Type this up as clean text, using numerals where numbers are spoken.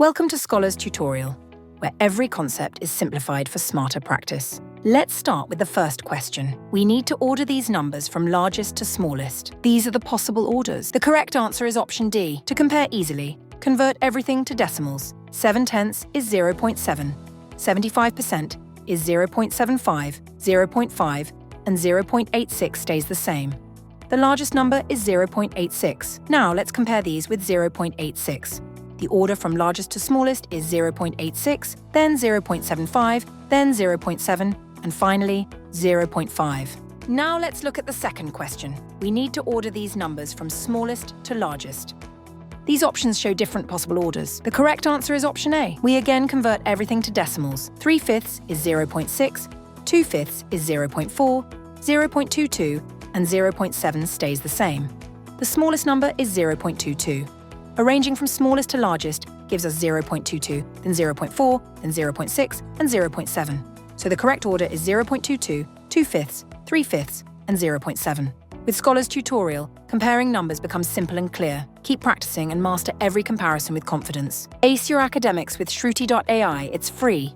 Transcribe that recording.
Welcome to Scholar's Tutorial, where every concept is simplified for smarter practice. Let's start with the first question. We need to order these numbers from largest to smallest. These are the possible orders. The correct answer is option D. To compare easily, convert everything to decimals. 7/10 is 0.7, 75% is 0.75, 0.5, and 0.86 stays the same. The largest number is 0.86. Now let's compare these with 0.86. The order from largest to smallest is 0.86, then 0.75, then 0.7, and finally 0.5. Now let's look at the second question. We need to order these numbers from smallest to largest. These options show different possible orders. The correct answer is option A. We again convert everything to decimals. 3/5 is 0.6, 2/5 is 0.4, 0.22, and 0.7 stays the same. The smallest number is 0.22. Arranging from smallest to largest gives us 0.22, then 0.4, then 0.6, and 0.7. So the correct order is 0.22, 2/5, 3/5, and 0.7. With Scholar's Tutorial, comparing numbers becomes simple and clear. Keep practicing and master every comparison with confidence. Ace your academics with Shruti.ai. It's free.